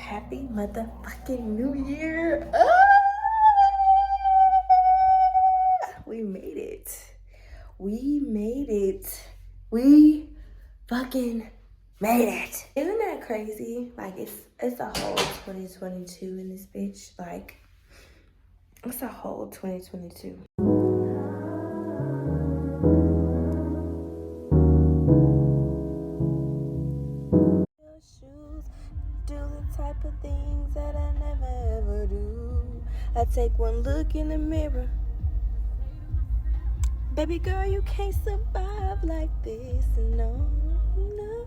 Happy motherfucking New Year. We made it. We made it. We fucking made it. Isn't that crazy? Like it's a whole 2022 in this bitch. Like it's a whole 2022. Shoes, do the type of things that I never ever do. I take one look in the mirror. Baby girl, you can't survive like this. No, no.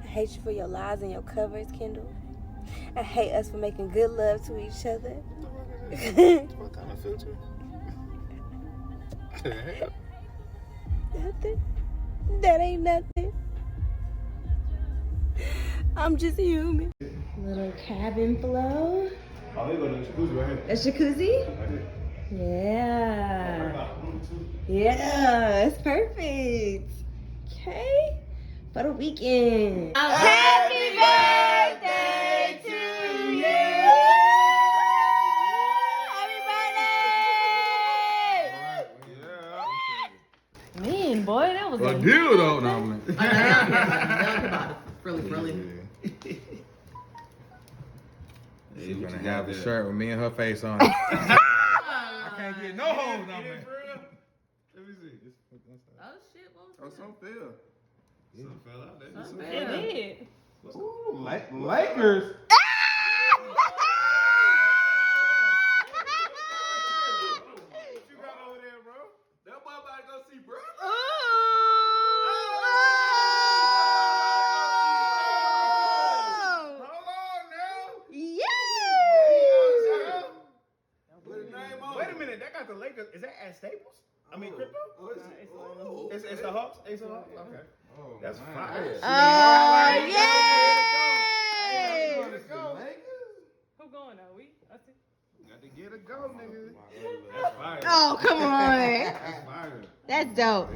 I hate you for your lies and your covers, Kendall. I hate us for making good love to each other. What kind of filter? Nothing. That ain't nothing. I'm just human. Little cabin flow. Oh, they go to the jacuzzi right here. A jacuzzi? Right here. Yeah. Yeah, it's perfect. Okay. For the weekend. Happy birthday to you. Happy birthday. Man, boy, that was a deal though, no, man. Really. She's gonna have a shirt with me and her face on it. I can't get no holes on me. Let me see. Oh shit, what was that? Some fell. Some fell out there. Some fell. It did. Ooh, Lakers. Wait a minute, that got the Lakers. Is that at Staples? I mean, crypto? It's the Hawks? Ace of Hawks? Okay. Oh, that's fire. Oh, Yay! Who going now? I see. Got to get a go, nigga. That's fire. Oh, come on. That's fire. That's dope.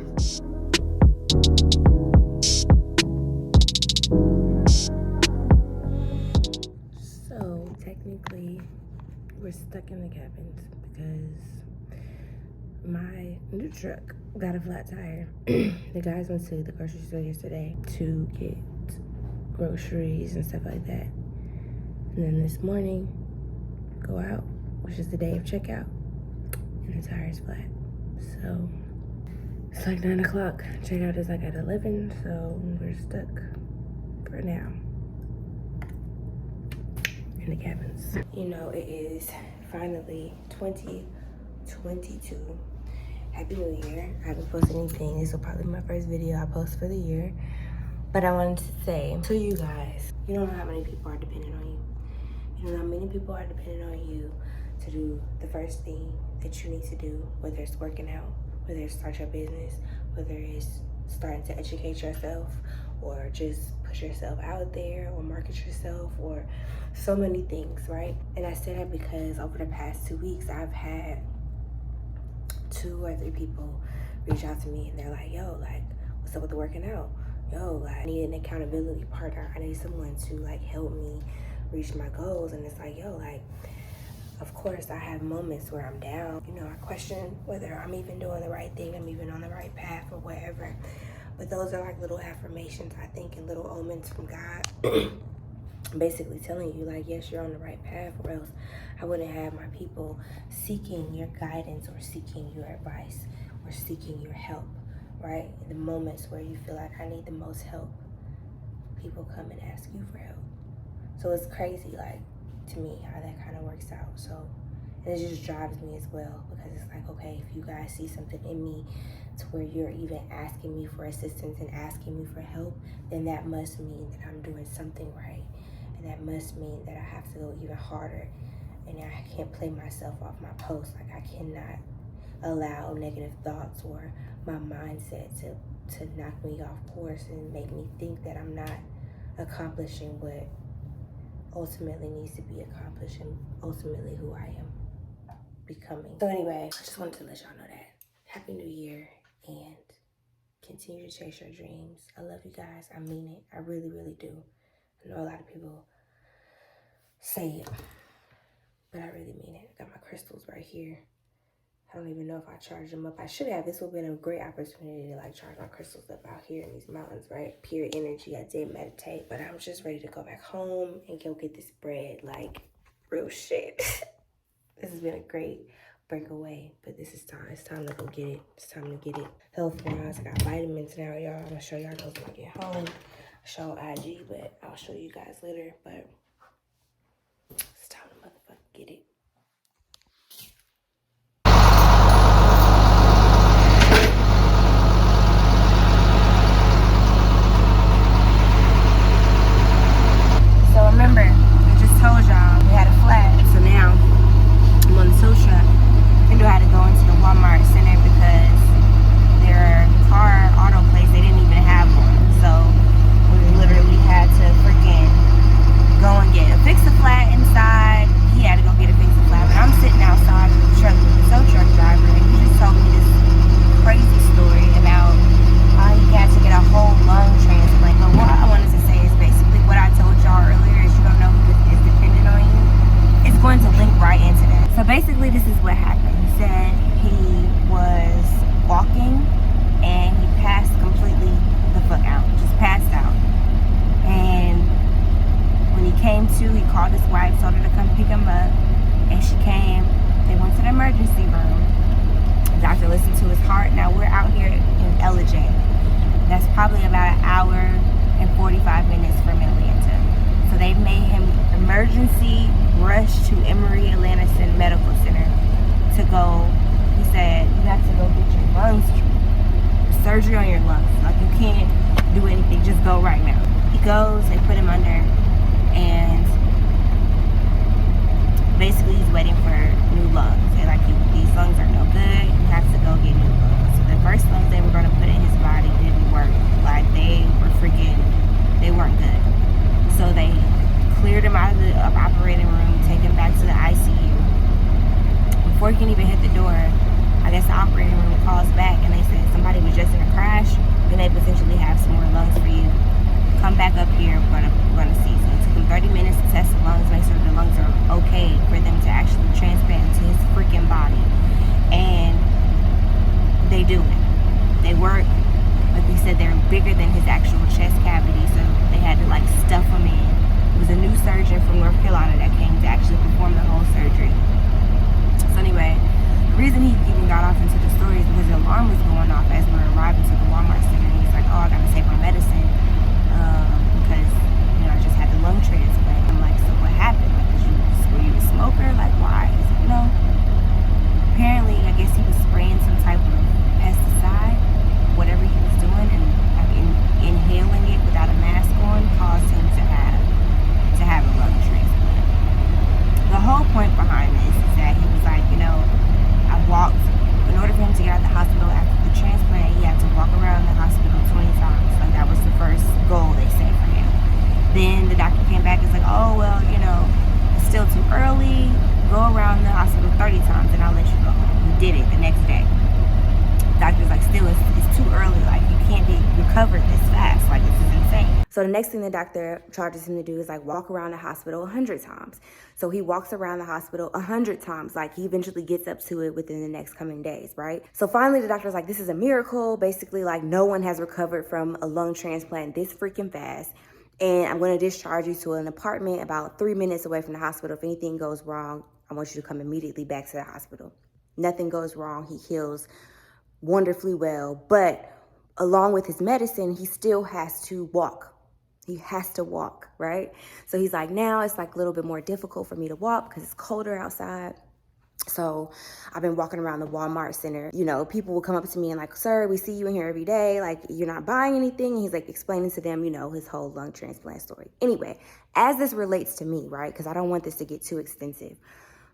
So, technically, we're stuck in the cabins because my new truck got a flat tire. The guys went to the grocery store yesterday to get groceries and stuff like that. And then this morning, go out, which is the day of checkout, and the tire is flat. So it's like 9 o'clock. Checkout is like at 11, so we're stuck for now in the cabins. You know, it is finally 2022. Happy New Year. I haven't posted anything. This will probably be my first video I post for the year. But I wanted to say to you guys, you don't know how many people are dependent on you. You don't know how many people are dependent on you to do the first thing that you need to do, whether it's working out, whether it's start your business, whether it's starting to educate yourself, or just put yourself out there, or market yourself, or so many things, right? And I say that because over the past 2 weeks, I've had 2 or 3 people reach out to me and they're like, yo, like, what's up with the working out? Yo, like, I need an accountability partner. I need someone to like help me reach my goals. And it's like, yo, like, of course I have moments where I'm down. You know, I question whether I'm even doing the right thing, I'm even on the right path or whatever. But those are like little affirmations, I think, and little omens from God. Basically telling you, like, yes, you're on the right path, or else I wouldn't have my people seeking your guidance or seeking your advice or seeking your help, right? In the moments where you feel like I need the most help, people come and ask you for help. So it's crazy, like, to me, how that kind of works out. So, and it just drives me as well, because it's like, okay, if you guys see something in me to where you're even asking me for assistance and asking me for help, then that must mean that I'm doing something right. And that must mean that I have to go even harder, and I can't play myself off my post. Like, I cannot allow negative thoughts or my mindset to knock me off course and make me think that I'm not accomplishing what ultimately needs to be accomplished and ultimately who I am becoming. So anyway, I just wanted to let y'all know that. Happy New Year, and continue to chase your dreams. I love you guys. I mean it. I really, really do. I know a lot of people say it, but I really mean it. I got my crystals right here. I don't even know if I charged them up. I should have. This would have been a great opportunity to like charge my crystals up out here in these mountains, right? Pure energy. I did meditate, but I'm just ready to go back home and go get this bread, like real shit. This has been a great breakaway, but this is time. It's time to go get it. It's time to get it. Health-wise, I got vitamins now, y'all. I'm gonna show y'all those when I get home. I'll show IG, but I'll show you guys later. But it's time to motherfucking get it. So remember, I just told y'all we had a flat. So now I'm on the tow truck. Kendall had to go into the Walmart center because their car auto place, they didn't even have one. So we literally had to freaking go and get a fix-a-flat inside. He had to go get a fix-a-flat, but I'm sitting outside with the truck with the tow truck driver, and he just told me this crazy story about how he had to get a whole lung transplant. But what I wanted to say is basically what I told y'all earlier is you don't know who is dependent on you. It's going to link right into that. So basically this is what happened. He said he was walking and he passed completely the fuck out. Just passed out. And when he came to, he called his wife, told her to come pick him up. And she came. They went to the emergency room. The doctor listened to his heart. Now we're out here in LJ. That's probably about an hour and 45 minutes from Atlanta. So they made him emergency rush to Emory Atlanta Medical Center to go. He said, you have to go get your lungs, surgery on your lungs. Like you can't do anything, just go right now. He goes, they put him under, and basically he's waiting for new lungs. They're like, these lungs are no good, you have to go get new lungs. So the first lungs they were gonna put in his body didn't work. Like they were freaking, they weren't good. So they cleared him out of the operating room, take him back to the ICU. Before he can even hit the door, I guess the operating room calls back and they said somebody was just in a crash, then they potentially have some more lungs for you. Come back up here, we're gonna see. So it took him 30 minutes to test the lungs, make sure the lungs are okay for them to actually transplant into his freaking body. And they do it. They work. Like we said, they're bigger than his actual chest cavity, so they had to like stuff him in. It was a new surgeon from North Carolina that came to actually perform the whole surgery. So anyway, the reason he even got off into the story is because the alarm was going off as we were arriving to the Walmart center. And he's like, oh, I gotta take my medicine because, you know, I just had the lung transplant. I'm like, so what happened? Like, were you a smoker? Like, why? He's like, no. Apparently, I guess he was spraying some type of pesticide, whatever he was doing, and inhaling it without a mask on caused him to have a lung transplant. The whole point behind this is that he was like, you know, I walked, in order for him to get out of the hospital after the transplant, he had to walk around the hospital 20 times. Like that was the first goal they set for him. Then the doctor came back and was like, oh, well, you know, it's still too early. Go around the hospital 30 times and I'll let you go. He did it the next day. Doctor's like, still, it's too early. Like, you can't be recovered this fast. Like, this is insane. So the next thing the doctor charges him to do is like walk around the hospital 100 times. So he walks around the hospital 100 times. Like, he eventually gets up to it within the next coming days, right? So finally the doctor's like, this is a miracle. Basically, like, no one has recovered from a lung transplant this freaking fast. And I'm going to discharge you to an apartment about 3 minutes away from the hospital. If anything goes wrong, I want you to come immediately back to the hospital. Nothing goes wrong. He heals wonderfully well, but along with his medicine, he still has to walk. He has to walk, right? So he's like, now it's like a little bit more difficult for me to walk because it's colder outside. So I've been walking around the Walmart center. You know, people will come up to me and like, sir, we see you in here every day. Like, you're not buying anything. And he's like explaining to them, you know, his whole lung transplant story. Anyway, as this relates to me, right? Because I don't want this to get too extensive.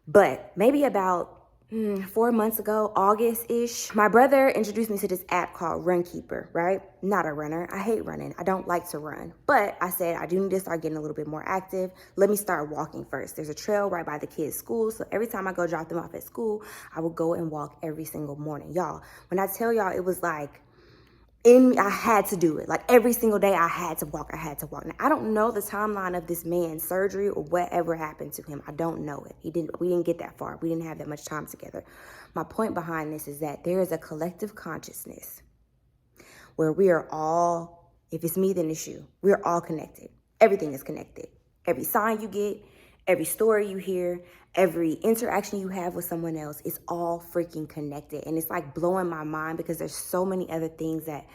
But maybe about 4 months ago, August-ish, my brother introduced me to this app called Runkeeper, right? Not a runner. I hate running. I don't like to run. But I said, I do need to start getting a little bit more active. Let me start walking first. There's a trail right by the kids' school. So every time I go drop them off at school, I would go and walk every single morning. Y'all, when I tell y'all, it was like I had to do it. Like every single day I had to walk. Now, I don't know the timeline of this man's surgery or whatever happened to him. I don't know it. We didn't get that far. We didn't have that much time together. My point behind this is that there is a collective consciousness where we are all, if it's me, then it's you. We're all connected. Everything is connected. Every sign you get, every story you hear, every interaction you have with someone else is all freaking connected. And it's like blowing my mind because there's so many other things that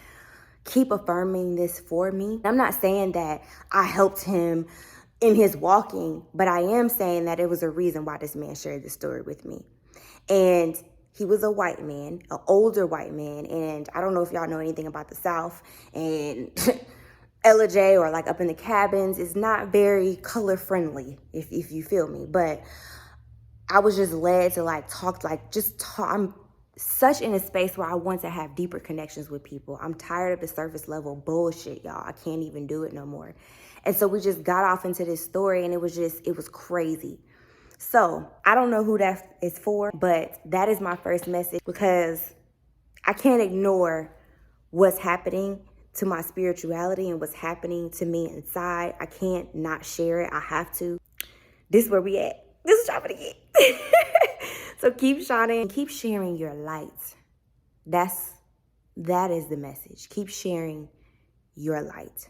keep affirming this for me. I'm not saying that I helped him in his walking, but I am saying that it was a reason why this man shared this story with me. And he was a white man, an older white man. And I don't know if y'all know anything about the South, and LJ or like up in the cabins is not very color friendly, if you feel me. But I was just led to like talk. I'm such in a space where I want to have deeper connections with people. I'm tired of the surface level bullshit, y'all. I can't even do it no more. And so we just got off into this story, and it was crazy. So I don't know who that is for, but that is my first message, because I can't ignore what's happening to my spirituality and what's happening to me inside. I can't not share it. I have to. This is where we at. This is what I'm gonna get. So keep shining, keep sharing your light. That is the message. Keep sharing your light.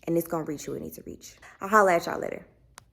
And it's gonna reach who it needs to reach. I'll holler at y'all later.